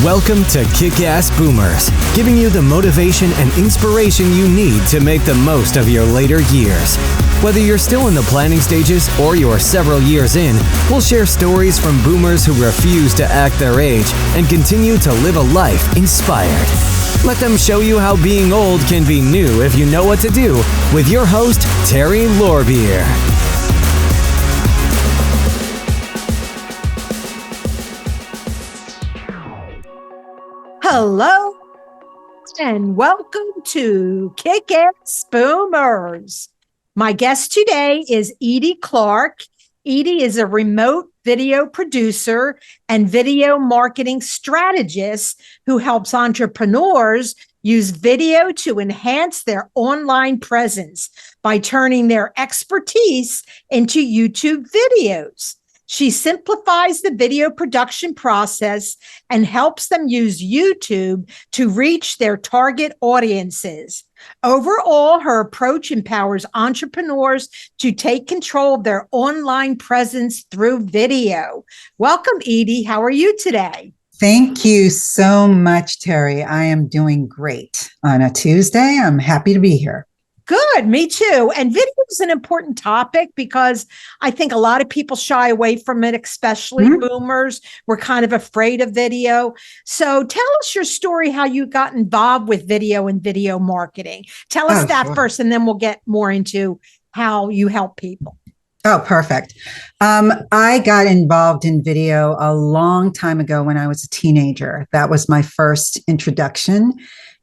Welcome to Kickass Boomers, giving you the motivation and inspiration you need to make the most of your later years. Whether you're still in the planning stages or you're several years in, we'll share stories from boomers who refuse to act their age and continue to live a life inspired. Let them show you how being old can be new if you know what to do, with your host, Terry Lorbeer. Hello, and welcome to Kickass Boomers. My guest today is Edie Clarke. Edie is a remote video producer and video marketing strategist who helps entrepreneurs use video to enhance their online presence by turning their expertise into YouTube videos. She simplifies the video production process and helps them use YouTube to reach their target audiences. Overall, her approach empowers entrepreneurs to take control of their online presence through video. Welcome, Edie. How are you today? Thank you so much, Terry. I am doing great on a Tuesday. I'm happy to be here. Good, me too. And video is an important topic because I think a lot of people shy away from it, especially boomers. We're kind of afraid of video. So tell us your story, how you got involved with video and video marketing. Tell us that first, and then we'll get more into how you help people. Oh, perfect. I got involved in video a long time ago when I was a teenager. That was my first introduction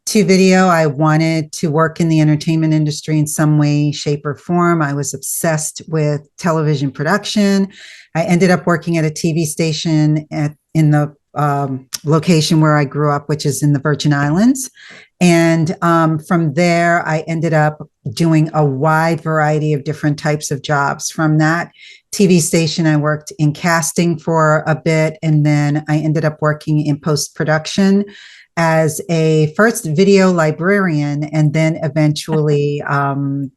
to video. I wanted to work in the entertainment industry in some way, shape, or form. I was obsessed with television production. I ended up working at a TV station in the location where I grew up, which is in the Virgin Islands. And from there, I ended up doing a wide variety of different types of jobs. From that TV station, I worked in casting for a bit, and then I ended up working in post-production as a first video librarian, and then eventually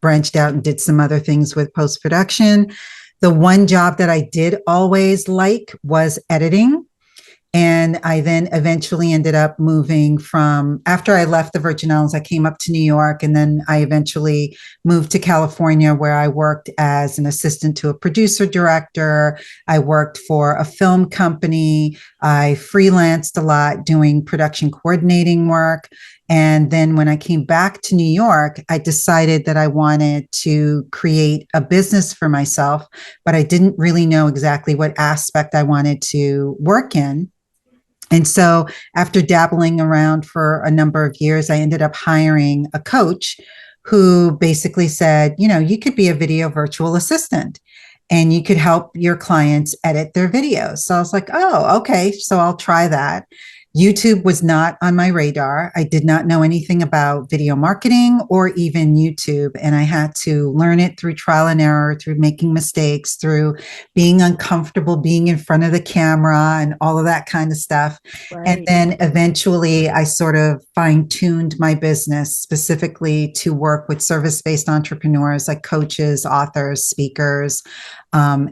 branched out and did some other things with post-production. The one job that I did always like was editing. And I then eventually ended up moving after I left the Virgin Islands, I came up to New York, and then I eventually moved to California, where I worked as an assistant to a producer director. I worked for a film company. I freelanced a lot doing production coordinating work. And then when I came back to New York, I decided that I wanted to create a business for myself, but I didn't really know exactly what aspect I wanted to work in. And so after dabbling around for a number of years, I ended up hiring a coach who basically said, you could be a video virtual assistant and you could help your clients edit their videos. So I was like, oh, okay, so I'll try that. YouTube was not on my radar. I did not know anything about video marketing or even YouTube. And I had to learn it through trial and error, through making mistakes, through being uncomfortable, being in front of the camera and all of that kind of stuff. Right. And then eventually I sort of fine-tuned my business specifically to work with service-based entrepreneurs like coaches, authors, speakers,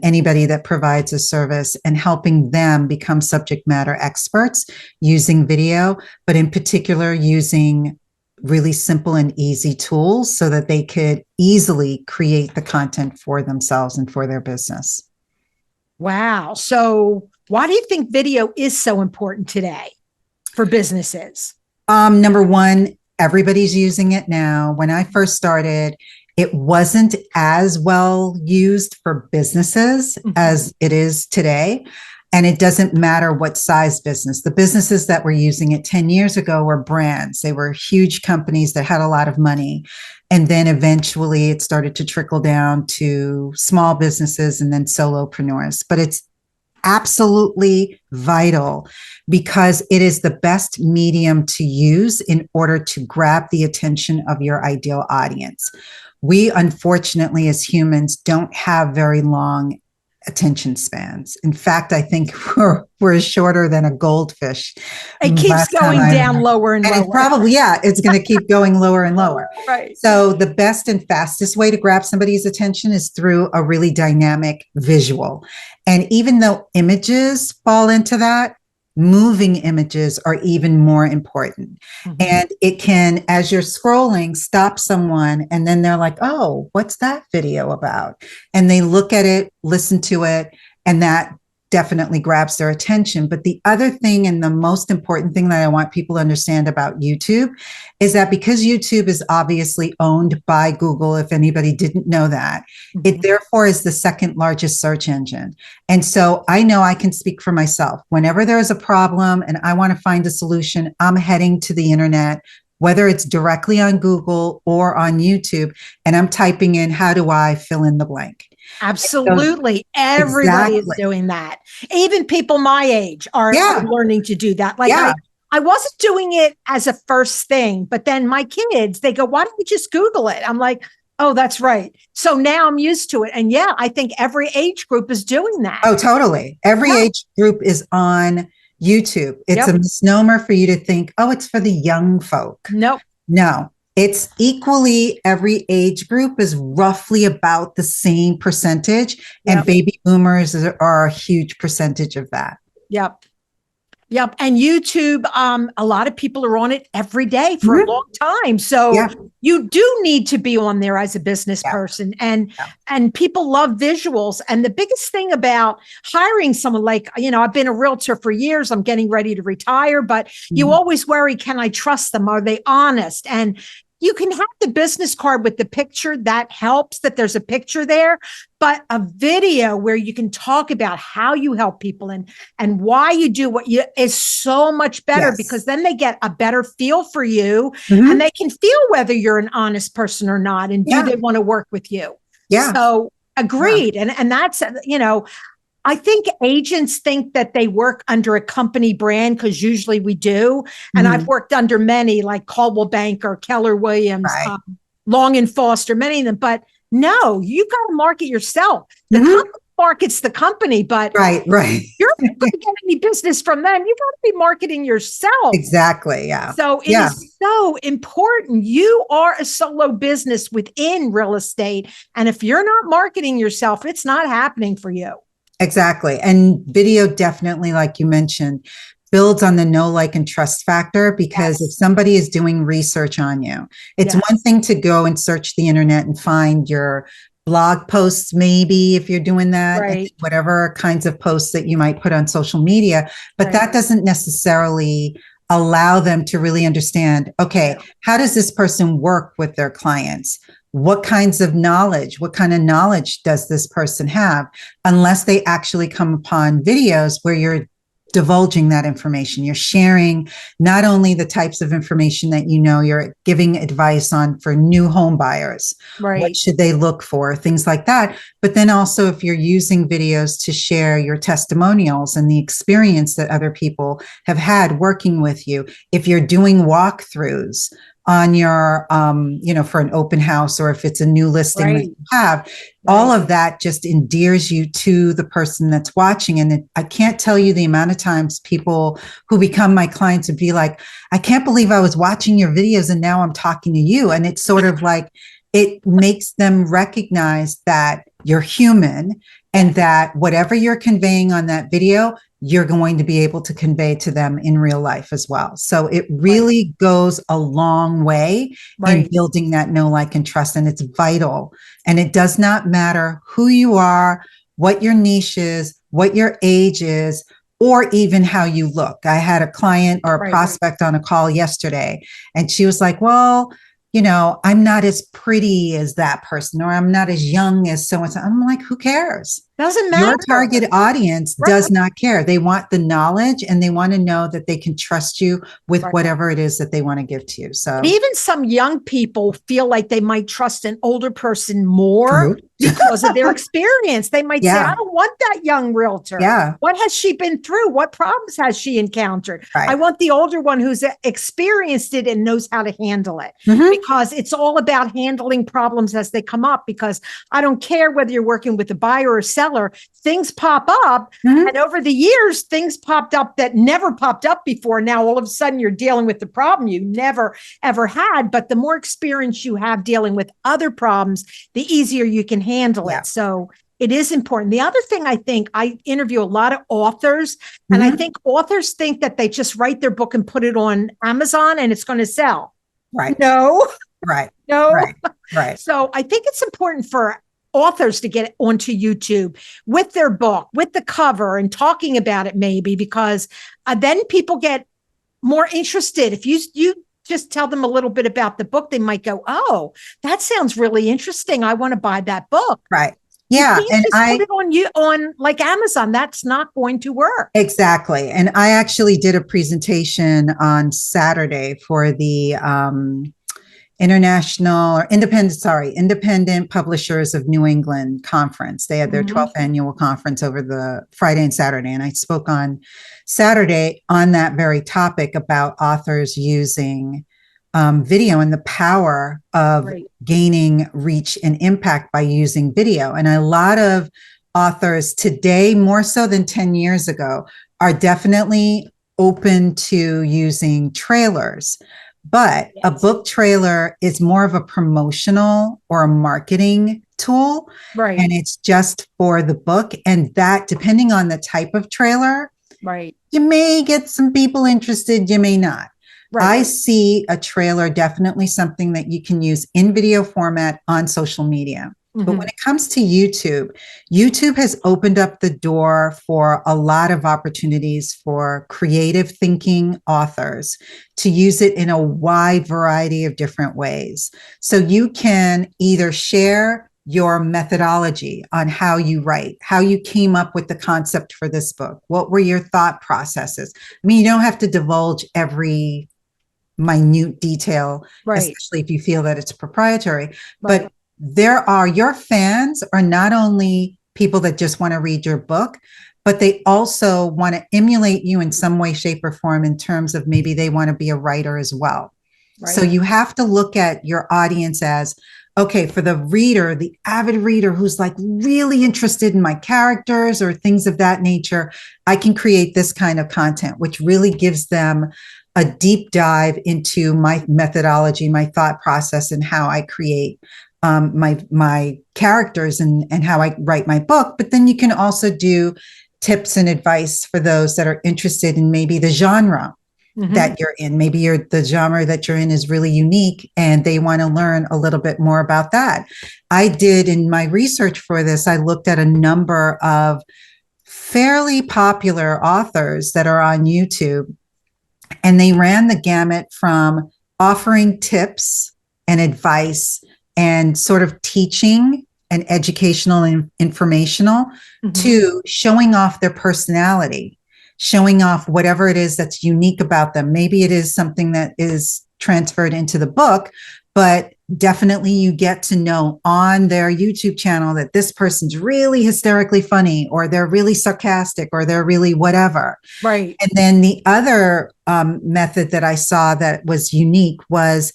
anybody that provides a service, and helping them become subject matter experts using video, but in particular using really simple and easy tools so that they could easily create the content for themselves and for their business. Wow. So why do you think video is so important today for businesses? Number one, everybody's using it now. When I first started, it wasn't as well used for businesses as it is today. And it doesn't matter what size business. The businesses that were using it 10 years ago were brands. They were huge companies that had a lot of money. And then eventually it started to trickle down to small businesses and then solopreneurs. But it's absolutely vital because it is the best medium to use in order to grab the attention of your ideal audience. We, unfortunately, as humans, don't have very long attention spans. In fact, I think we're shorter than a goldfish. It keeps going down lower and lower. It's going to keep going lower and lower. Right. So the best and fastest way to grab somebody's attention is through a really dynamic visual. And even though images fall into that, moving images are even more important. Mhm. And it can, as you're scrolling, stop someone and then they're like, oh, what's that video about? And they look at it, listen to it, and that definitely grabs their attention. But the other thing, and the most important thing that I want people to understand about YouTube, is that because YouTube is obviously owned by Google, if anybody didn't know that, it therefore is the second largest search engine. And so I know I can speak for myself. Whenever there is a problem and I want to find a solution, I'm heading to the internet, whether it's directly on Google or on YouTube, and I'm typing in, how do I fill in the blank? Absolutely. Everybody is doing that. Even people my age are learning to do that. Like I wasn't doing it as a first thing, but then my kids, they go, why don't we just Google it? I'm like, oh, that's right. So now I'm used to it. And yeah, I think every age group is doing that. Oh, totally. Every age group is on YouTube. It's a misnomer for you to think, oh, it's for the young folk. Nope. No. It's equally, every age group is roughly about the same percentage, and baby boomers are a huge percentage of that. Yep. And YouTube, a lot of people are on it every day for a long time. So you do need to be on there as a business person, and people love visuals. And the biggest thing about hiring someone, like, I've been a realtor for years, I'm getting ready to retire, but you always worry, can I trust them? Are they honest? And you can have the business card with the picture. That helps that there's a picture there, but a video where you can talk about how you help people and why you do what you is so much better, because then they get a better feel for you and they can feel whether you're an honest person or not. And do they want to work with you? Yeah. So agreed. And that's, I think agents think that they work under a company brand, because usually we do. And I've worked under many, like Coldwell Banker, Keller Williams, Long and Foster, many of them. But no, you've got to market yourself. The company markets the company, but you're not going to get any business from them. You've got to be marketing yourself. Exactly. Yeah. So it is so important. You are a solo business within real estate. And if you're not marketing yourself, it's not happening for you. Exactly. And video definitely, like you mentioned, builds on the know, like, and trust factor, because if somebody is doing research on you, it's one thing to go and search the internet and find your blog posts, maybe if you're doing that, whatever kinds of posts that you might put on social media, but that doesn't necessarily allow them to really understand, okay, how does this person work with their clients? What kinds of knowledge, what kind of knowledge does this person have? Unless they actually come upon videos where you're divulging that information. You're sharing not only the types of information that you're giving advice on for new home buyers, what should they look for, things like that, but then also if you're using videos to share your testimonials and the experience that other people have had working with you, if you're doing walkthroughs on your, for an open house, or if it's a new listing that you have, all of that just endears you to the person that's watching. And I can't tell you the amount of times people who become my clients would be like, I can't believe I was watching your videos and now I'm talking to you. And it's sort of like, it makes them recognize that you're human and that whatever you're conveying on that video, you're going to be able to convey to them in real life as well. So it really goes a long way in building that know, like, and trust. And it's vital. And it does not matter who you are, what your niche is, what your age is, or even how you look. I had a client or a prospect on a call yesterday, and she was like, well, I'm not as pretty as that person, or I'm not as young as so-and-so. I'm like, who cares? Doesn't matter. Your target audience does not care. They want the knowledge, and they want to know that they can trust you with whatever it is that they want to give to you. So even some young people feel like they might trust an older person more because of their experience. They might say, I don't want that young realtor. What has she been through? What problems has she encountered? I want the older one who's experienced it and knows how to handle it, because it's all about handling problems as they come up. Because I don't care whether you're working with a buyer or seller, things pop up. And over the years, things popped up that never popped up before. Now, all of a sudden, you're dealing with the problem you never, ever had. But the more experience you have dealing with other problems, the easier you can handle it. So it is important. The other thing, I think, I interview a lot of authors, and I think authors think that they just write their book and put it on Amazon and it's going to sell. Right. No. Right. No. Right. Right. So I think it's important for authors to get onto YouTube with their book, with the cover, and talking about it, maybe, because then people get more interested. If you just tell them a little bit about the book, they might go, "Oh, that sounds really interesting. I want to buy that book." Right. Yeah. You can't just put it on like Amazon. That's not going to work. Exactly. And I actually did a presentation on Saturday for the Independent Publishers of New England conference. They had their 12th annual conference over the Friday and Saturday. And I spoke on Saturday on that very topic about authors using video and the power of gaining reach and impact by using video. And a lot of authors today, more so than 10 years ago, are definitely open to using trailers. But a book trailer is more of a promotional or a marketing tool. Right. And it's just for the book. And that, depending on the type of trailer, you may get some people interested, you may not. I see a trailer definitely something that you can use in video format on social media. But when it comes to YouTube, YouTube has opened up the door for a lot of opportunities for creative thinking authors to use it in a wide variety of different ways. So you can either share your methodology on how you write, how you came up with the concept for this book. What were your thought processes? I mean, you don't have to divulge every minute detail, especially if you feel that it's proprietary, but your fans are not only people that just want to read your book, but they also want to emulate you in some way, shape, or form in terms of maybe they want to be a writer as well. So you have to look at your audience as, okay, for the reader, the avid reader who's like really interested in my characters or things of that nature, I can create this kind of content, which really gives them a deep dive into my methodology, my thought process, and how I create my characters and how I write my book. But then you can also do tips and advice for those that are interested in maybe the genre that you're in. Maybe the genre that you're in is really unique and they want to learn a little bit more about that. I did, in my research for this, I looked at a number of fairly popular authors that are on YouTube, and they ran the gamut from offering tips and advice and sort of teaching and educational and informational to showing off their personality, showing off whatever it is that's unique about them. Maybe it is something that is transferred into the book, but definitely you get to know on their YouTube channel that this person's really hysterically funny, or they're really sarcastic, or they're really whatever. Right. And then the other method that I saw that was unique was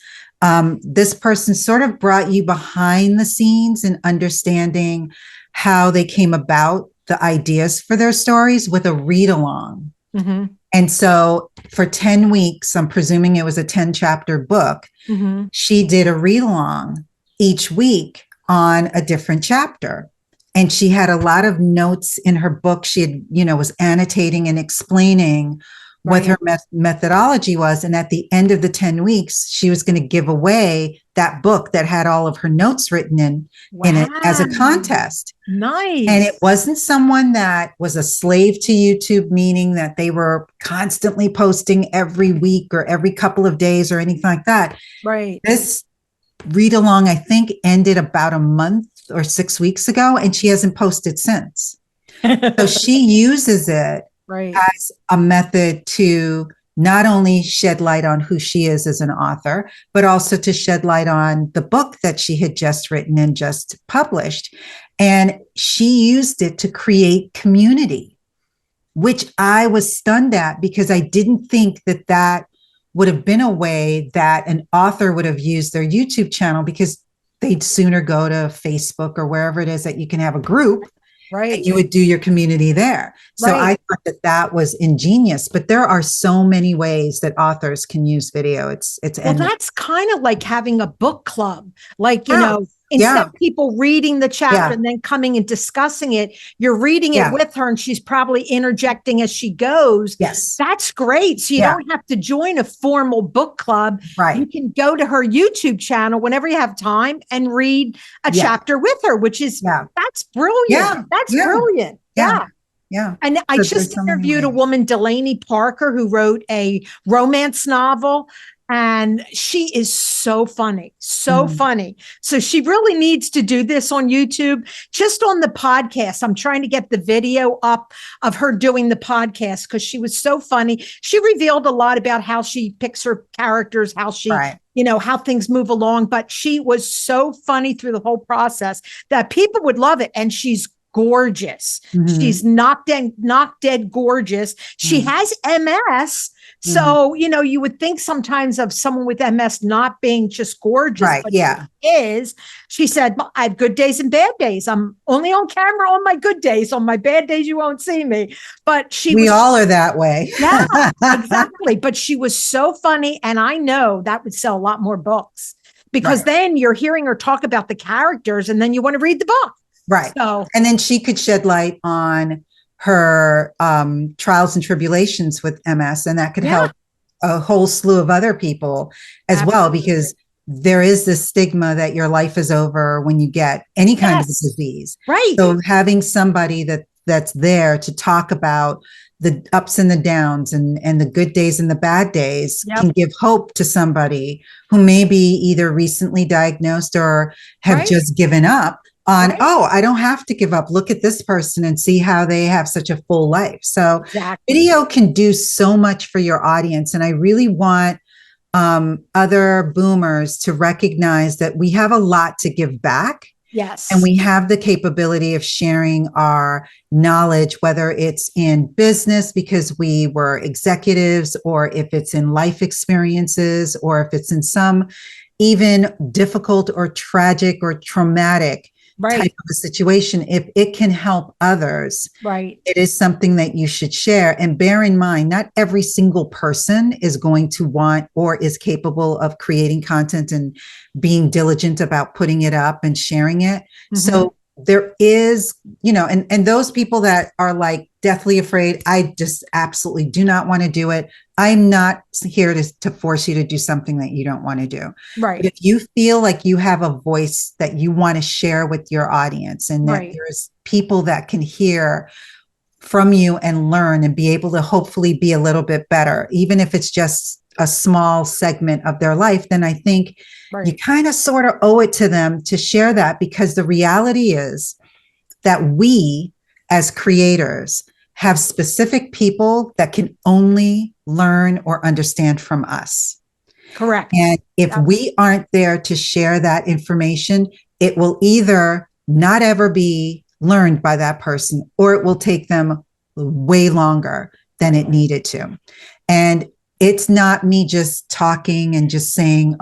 this person sort of brought you behind the scenes in understanding how they came about the ideas for their stories with a read along. And so for 10 weeks, I'm presuming it was a 10-chapter book, she did a read along each week on a different chapter. And she had a lot of notes in her book. She had, was annotating and explaining what her methodology was. And at the end of the 10 weeks, she was going to give away that book that had all of her notes written in it as a contest. Nice. And it wasn't someone that was a slave to YouTube, meaning that they were constantly posting every week or every couple of days or anything like that. Right. This read along, I think, ended about a month or 6 weeks ago, and she hasn't posted since. So she uses it as a method to not only shed light on who she is as an author, but also to shed light on the book that she had just written and just published. And she used it to create community, which I was stunned at, because I didn't think that that would have been a way that an author would have used their YouTube channel, because they'd sooner go to Facebook or wherever it is that you can have a group. And you would do your community there. So I thought that that was ingenious, but there are so many ways that authors can use video. It's well, that's kind of like having a book club. Like, instead of people reading the chapter and then coming and discussing it, you're reading it with her and she's probably interjecting as she goes. Yes. That's great. So you don't have to join a formal book club. Right. You can go to her YouTube channel whenever you have time and read a chapter with her, which is, that's brilliant. Yeah. That's brilliant. Yeah. Yeah. And I just interviewed a woman, Delaney Parker, who wrote a romance novel. And she is so funny, funny. So she really needs to do this on YouTube, just on the podcast. I'm trying to get the video up of her doing the podcast because she was so funny. She revealed a lot about how she picks her characters, how she, how things move along. But she was so funny through the whole process that people would love it. And she's gorgeous. She's not dead gorgeous. She has MS. So, you would think sometimes of someone with MS not being just gorgeous. Right. But she is. She said, I have good days and bad days. I'm only on camera on my good days. On my bad days, you won't see me. But we all are that way. Yeah, exactly. But she was so funny. And I know that would sell a lot more books because then you're hearing her talk about the characters and then you want to read the book. Right. So, and then she could shed light on her trials and tribulations with MS, and that could help a whole slew of other people as well, because there is this stigma that your life is over when you get any kind of disease. Right. So having somebody that's there to talk about the ups and the downs and the good days and the bad days can give hope to somebody who may be either recently diagnosed or have just given up on, I don't have to give up. Look at this person and see how they have such a full life. So video can do so much for your audience. And I really want other boomers to recognize that we have a lot to give back. Yes. And we have the capability of sharing our knowledge, whether it's in business because we were executives, or if it's in life experiences, or if it's in some even difficult or tragic or traumatic type of a situation. If it can help others, it is something that you should share. And bear in mind, not every single person is going to want or is capable of creating content and being diligent about putting it up and sharing it. So there is, and those people that are like deathly afraid, I just absolutely do not want to do it. I'm not here to force you to do something that you don't want to do. Right. But if you feel like you have a voice that you want to share with your audience, and that there's people that can hear from you and learn and be able to hopefully be a little bit better, even if it's just a small segment of their life, then I think you kind of sort of owe it to them to share that, because the reality is that we as creators have specific people that can only learn or understand from us. Correct. And if we aren't there to share that information, it will either not ever be learned by that person, or it will take them way longer than it needed to. And it's not me just talking and just saying,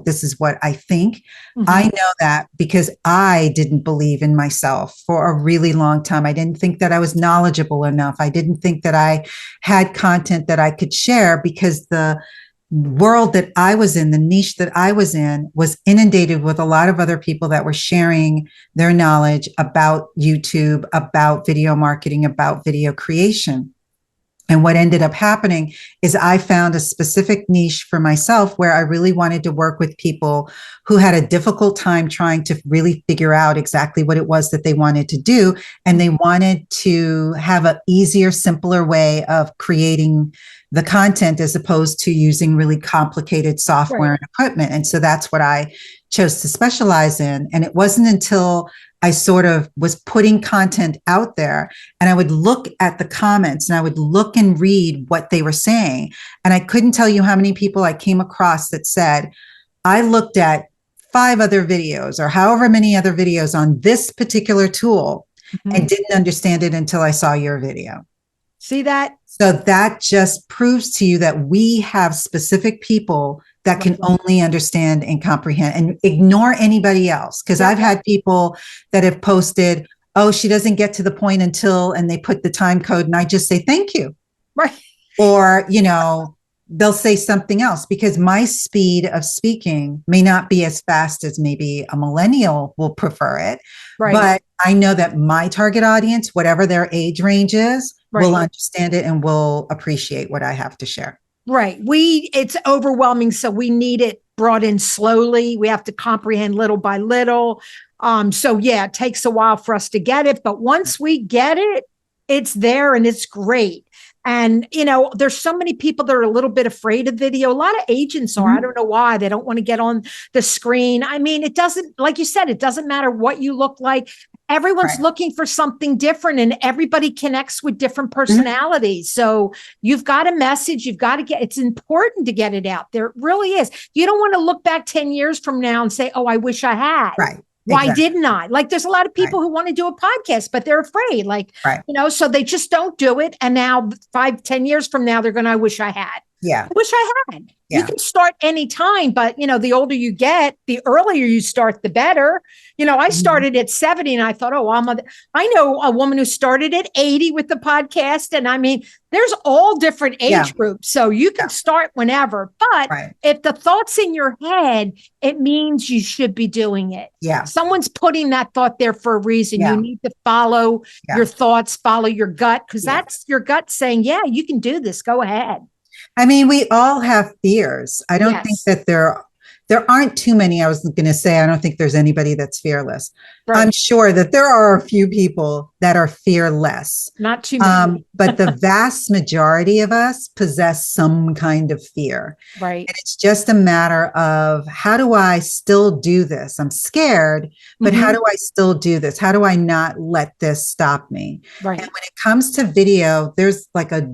this is what I think. I know that because I didn't believe in myself for a really long time. I didn't think that I was knowledgeable enough. I didn't think that I had content that I could share, because the world that I was in, the niche that I was in, was inundated with a lot of other people that were sharing their knowledge about YouTube, about video marketing, about video creation. And what ended up happening is I found a specific niche for myself where I really wanted to work with people who had a difficult time trying to really figure out exactly what it was that they wanted to do. And they wanted to have an easier, simpler way of creating the content, as opposed to using really complicated software and equipment. And so that's what I chose to specialize in. And it wasn't until I sort of was putting content out there and I would look at the comments and I would look and read what they were saying. And I couldn't tell you how many people I came across that said, I looked at 5 other videos or however many other videos on this particular tool and didn't understand it until I saw your video. See that? So that just proves to you that we have specific people that can only understand and comprehend, and ignore anybody else. Because I've had people that have posted, she doesn't get to the point until, and they put the time code, and I just say, thank you. Right. Or, they'll say something else because my speed of speaking may not be as fast as maybe a millennial will prefer it. Right. But I know that my target audience, whatever their age range is, will understand it and will appreciate what I have to share. Right. It's overwhelming. So we need it brought in slowly. We have to comprehend little by little. So yeah, it takes a while for us to get it, but once we get it, it's there and it's great. And, there's so many people that are a little bit afraid of video. A lot of agents are. I don't know why. They don't want to get on the screen. I mean, it doesn't, like you said, it doesn't matter what you look like. Everyone's looking for something different and everybody connects with different personalities. So you've got a message, it's important to get it out there. It really is. You don't want to look back 10 years from now and say, oh, I wish I had. Right. Why didn't I? Like, there's a lot of people who want to do a podcast, but they're afraid, so they just don't do it. And now 5-10 years from now, they're going to, I wish I had. Yeah. I wish I had. Yeah. You can start anytime, but the older you get, the earlier you start, the better. I started at 70 and I thought, I know a woman who started at 80 with the podcast. And I mean, there's all different age groups. So you can start whenever, but if the thought's in your head, it means you should be doing it. Yeah. Someone's putting that thought there for a reason. Yeah. You need to follow your thoughts, follow your gut, because that's your gut saying, yeah, you can do this. Go ahead. I mean, we all have fears. I don't think that there aren't too many. I was going to say, I don't think there's anybody that's fearless. Right. I'm sure that there are a few people that are fearless. Not too many. But the vast majority of us possess some kind of fear. Right. And it's just a matter of, how do I still do this? I'm scared, but how do I still do this? How do I not let this stop me? Right. And when it comes to video, there's like a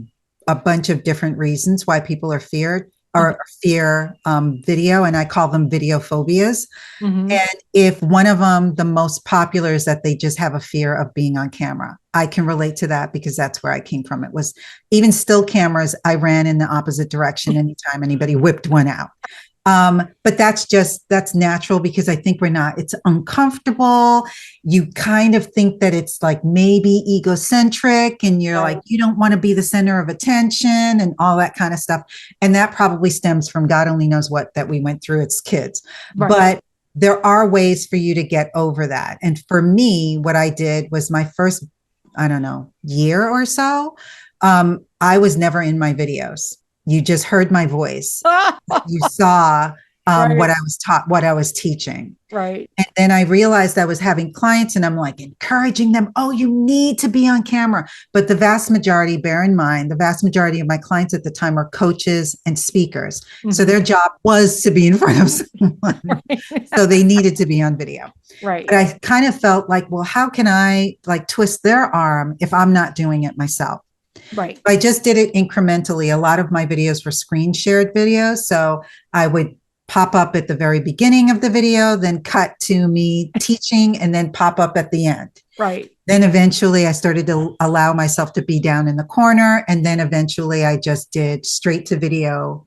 bunch of different reasons why people are fear video, and I call them video phobias. And if one of them, the most popular, is that they just have a fear of being on camera. I can relate to that because that's where I came from. It was even still cameras. I ran in the opposite direction anytime anybody whipped one out. But that's natural because I think it's uncomfortable. You kind of think that it's like maybe egocentric and you're like, you don't want to be the center of attention and all that kind of stuff. And that probably stems from God only knows what that we went through as kids. Right. But there are ways for you to get over that. And for me, what I did was my first, year or so, I was never in my videos. You just heard my voice. You saw what I was taught, what I was teaching. Right. And then I realized I was having clients and I'm like encouraging them, oh, you need to be on camera. But the vast majority, bear in mind, the vast majority of my clients at the time were coaches and speakers. So their job was to be in front of someone. So they needed to be on video. Right. But I kind of felt like, well, how can I twist their arm if I'm not doing it myself? Right. I just did it incrementally. A lot of my videos were screen shared videos. So I would pop up at the very beginning of the video, then cut to me teaching, and then pop up at the end. Right. Then eventually I started to allow myself to be down in the corner. And then eventually I just did straight to video,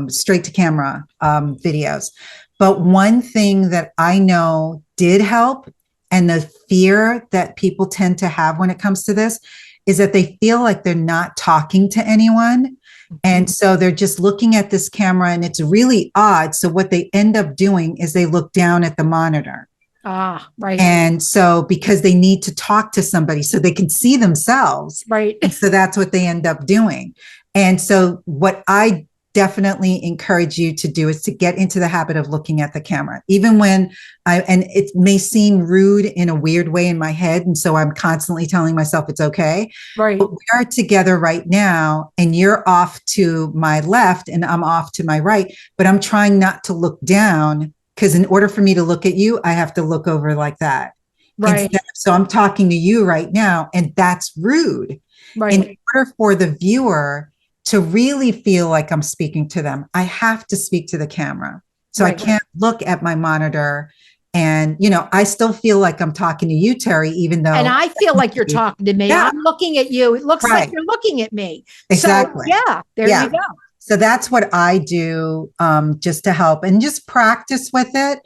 straight to camera videos. But one thing that I know did help, and the fear that people tend to have when it comes to this, is that they feel like they're not talking to anyone. And so they're just looking at this camera and it's really odd. So what they end up doing is they look down at the monitor. Ah, right. And so because they need to talk to somebody so they can see themselves. Right. And so that's what they end up doing. And so what I definitely encourage you to do is to get into the habit of looking at the camera, even when and it may seem rude in a weird way in my head. And so I'm constantly telling myself it's okay. Right. But we are together right now and you're off to my left and I'm off to my right, but I'm trying not to look down because in order for me to look at you, I have to look over like that. Right. So I'm talking to you right now and that's rude. Right. In order for the viewer to really feel like I'm speaking to them, I have to speak to the camera. So I can't look at my monitor and, I still feel like I'm talking to you, Terry, even though. And I feel like you're talking to me. Yeah. I'm looking at you. It looks like you're looking at me. Exactly. So, there you go. So that's what I do just to help and just practice with it.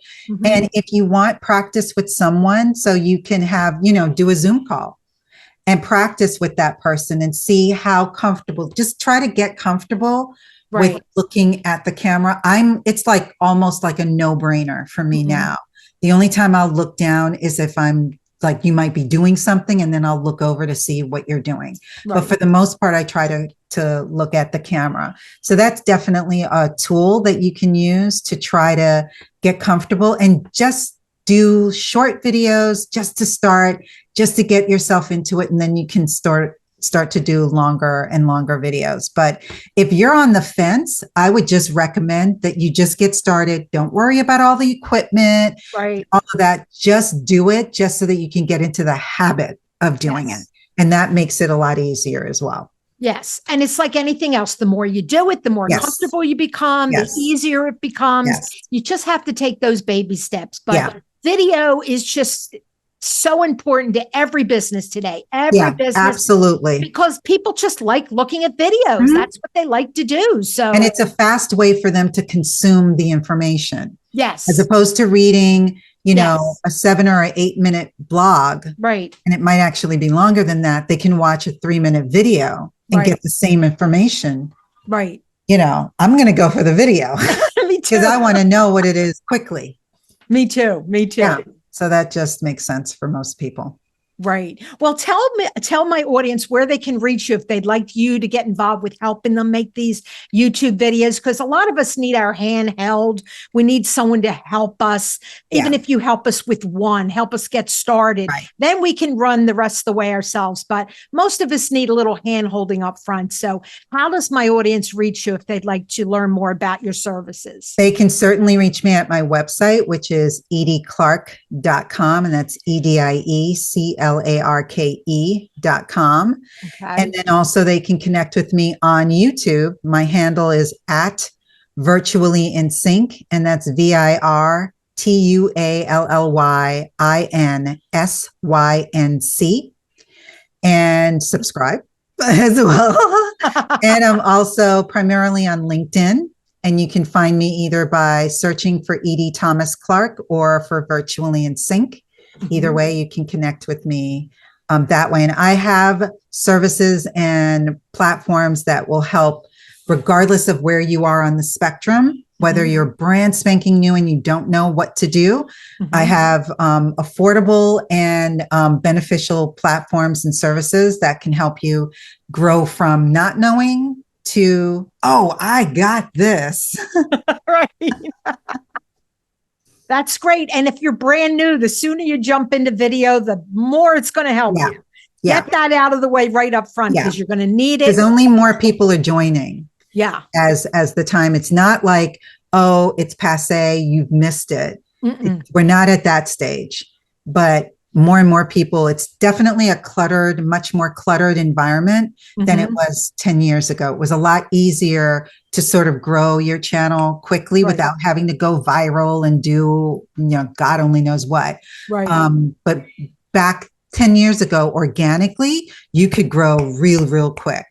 And if you want practice with someone, so you can have, do a Zoom call and practice with that person and see how comfortable, just try to get comfortable with looking at the camera. It's like almost like a no-brainer for me now. The only time I'll look down is if I'm like, you might be doing something and then I'll look over to see what you're doing. But for the most part, I try to look at the camera. So that's definitely a tool that you can use to try to get comfortable and just do short videos just to start, just to get yourself into it. And then you can start to do longer and longer videos. But if you're on the fence, I would just recommend that you just get started. Don't worry about all the equipment, all of that. Just do it just so that you can get into the habit of doing it. And that makes it a lot easier as well. Yes. And it's like anything else. The more you do it, the more comfortable you become, the easier it becomes. You just have to take those baby steps. But video is just so important to every business today. Every business. Absolutely. Because people just like looking at videos. That's what they like to do. So, and it's a fast way for them to consume the information. Yes. As opposed to reading, you know, a 7 or 8 minute blog. Right. And it might actually be longer than that. They can watch a 3-minute video and get the same information. Right. You know, I'm going to go for the video because I want to know what it is quickly. Me too. Me too. Yeah. So that just makes sense for most people. Right. Well, tell my audience where they can reach you if they'd like you to get involved with helping them make these YouTube videos, because a lot of us need our hand held. We need someone to help us. Even if you help us with one, help us get started, then we can run the rest of the way ourselves. But most of us need a little hand holding up front. So how does my audience reach you if they'd like to learn more about your services? They can certainly reach me at my website, which is edieclarke.com. And that's EDIECLARKE.com. And then also they can connect with me on YouTube. My handle is at Virtually in Sync, and that's VIRTUALLYINSYNC. And subscribe as well. And I'm also primarily on LinkedIn. And you can find me either by searching for Edie Thomas Clarke or for Virtually in Sync. Either way, you can connect with me that way. And I have services and platforms that will help regardless of where you are on the spectrum, whether you're brand spanking new and you don't know what to do. I have affordable and beneficial platforms and services that can help you grow from not knowing to, oh, I got this. Right. That's great. And if you're brand new, the sooner you jump into video, the more it's going to help you. Get that out of the way right up front because you're going to need it. Because only more people are joining. As the time. It's not like, oh, it's passe, you've missed it. We're not at that stage. But more and more people, it's definitely a cluttered, much more cluttered environment than it was 10 years ago. It was a lot easier to sort of grow your channel quickly without having to go viral and do, God only knows what. But back 10 years ago, organically, you could grow real quick.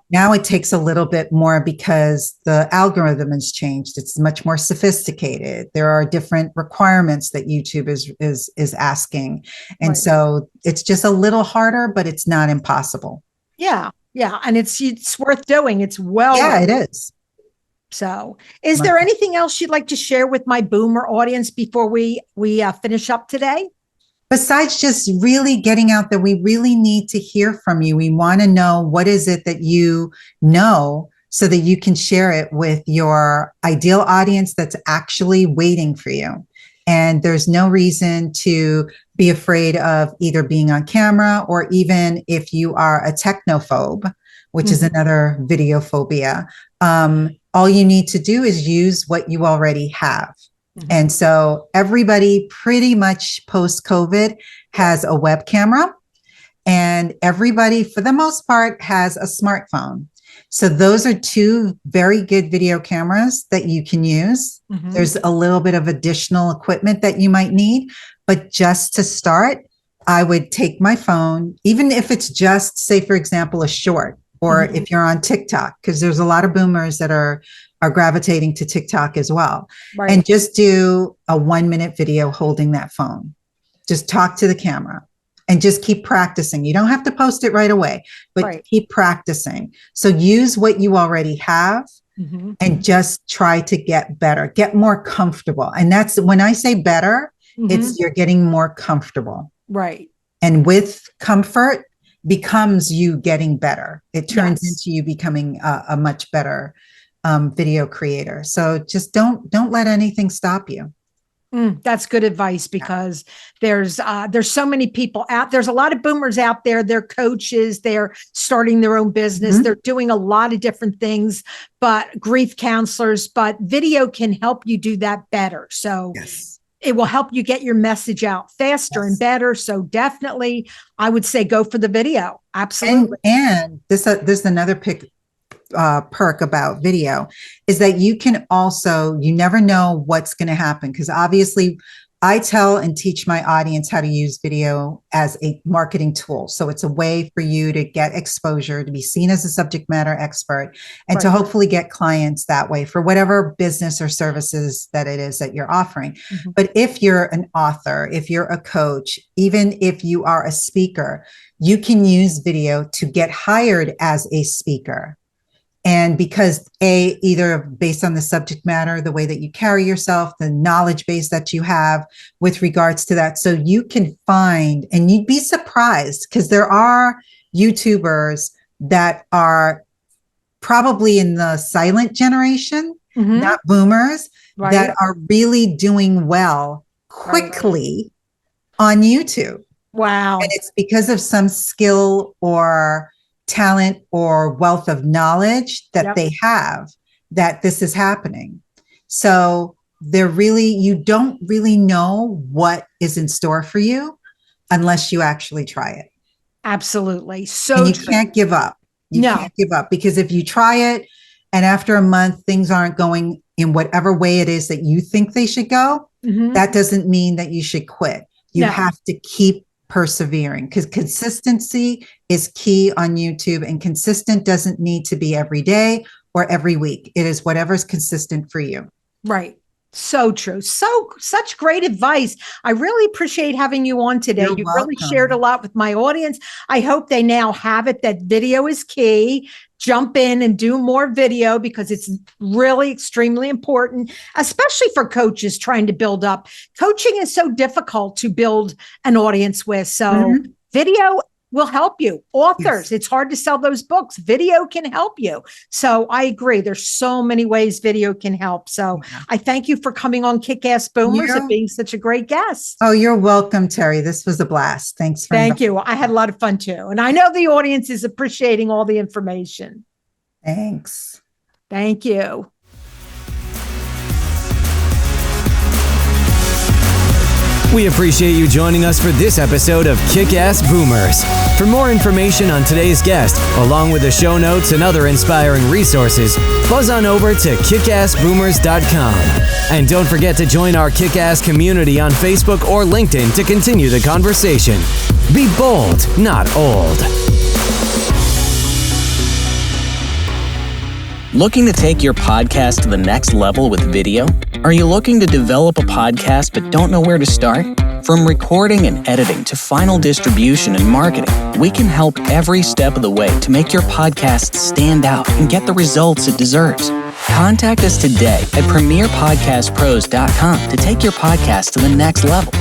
Now it takes a little bit more because the algorithm has changed. It's much more sophisticated. There are different requirements that YouTube is asking. And so it's just a little harder, but it's not impossible. Yeah. And it's worth doing. It's it is. So is there anything else you'd like to share with my boomer audience before we finish up today? Besides just really getting out there, we really need to hear from you. We want to know what is it that you know so that you can share it with your ideal audience that's actually waiting for you. And there's no reason to be afraid of either being on camera or even if you are a technophobe, which is another video phobia. All you need to do is use what you already have. And so everybody pretty much post-COVID has a web camera, and everybody, for the most part, has a smartphone. So those are two very good video cameras that you can use. There's a little bit of additional equipment that you might need, but just to start, I would take my phone, even if it's just, say, for example, a short, or if you're on TikTok, because there's a lot of boomers that are gravitating to TikTok as well. And just do a 1-minute video holding that phone. Just talk to the camera and just keep practicing. You don't have to post it right away, but keep practicing. So use what you already have. and just try to get better, get more comfortable. And that's when I say better, it's you're getting more comfortable. Right. And with comfort becomes you getting better. It turns into you becoming a much better video creator. So just don't let anything stop you. That's good advice, because there's so many people out. There's a lot of boomers out there. They're coaches. They're starting their own business. They're doing a lot of different things, but grief counselors, but video can help you do that better. So it will help you get your message out faster and better. So definitely, I would say go for the video. Absolutely. And this is another perk about video is that you can also, you never know what's going to happen, because obviously I tell and teach my audience how to use video as a marketing tool. So it's a way for you to get exposure, to be seen as a subject matter expert, and to hopefully get clients that way for whatever business or services that it is that you're offering. But if you're an author, if you're a coach, even if you are a speaker, you can use video to get hired as a speaker. And because either based on the subject matter, the way that you carry yourself, the knowledge base that you have with regards to that. So you can find, and you'd be surprised, because there are YouTubers that are probably in the silent generation, not boomers, that are really doing well quickly on YouTube. Wow. And it's because of some skill or talent or wealth of knowledge that they have, that this is happening. So you don't really know what is in store for you unless you actually try it. Absolutely. So and you can't give up. You can't give up, because if you try it and after a month, things aren't going in whatever way it is that you think they should go, that doesn't mean that you should quit. You have to keep persevering, because consistency is key on YouTube, and consistent doesn't need to be every day or every week. It is whatever's consistent for you. Right. So true. Such great advice. I really appreciate having you on today. You really shared a lot with my audience. I hope they now have it that video is key. Jump in and do more video, because it's really extremely important, especially for coaches trying to build up. Coaching is so difficult to build an audience with. So video will help you. Authors, it's hard to sell those books. Video can help you. So I agree. There's so many ways video can help. So I thank you for coming on Kickass Boomers and being such a great guest. Oh, you're welcome, Terry. This was a blast. Thanks for Thank you. I had a lot of fun too. And I know the audience is appreciating all the information. Thanks. Thank you. We appreciate you joining us for this episode of Kickass Boomers. For more information on today's guest, along with the show notes and other inspiring resources, buzz on over to kickassboomers.com. And don't forget to join our Kickass community on Facebook or LinkedIn to continue the conversation. Be bold, not old. Looking to take your podcast to the next level with video? Are you looking to develop a podcast but don't know where to start? From recording and editing to final distribution and marketing, we can help every step of the way to make your podcast stand out and get the results it deserves. Contact us today at premierpodcastpros.com to take your podcast to the next level.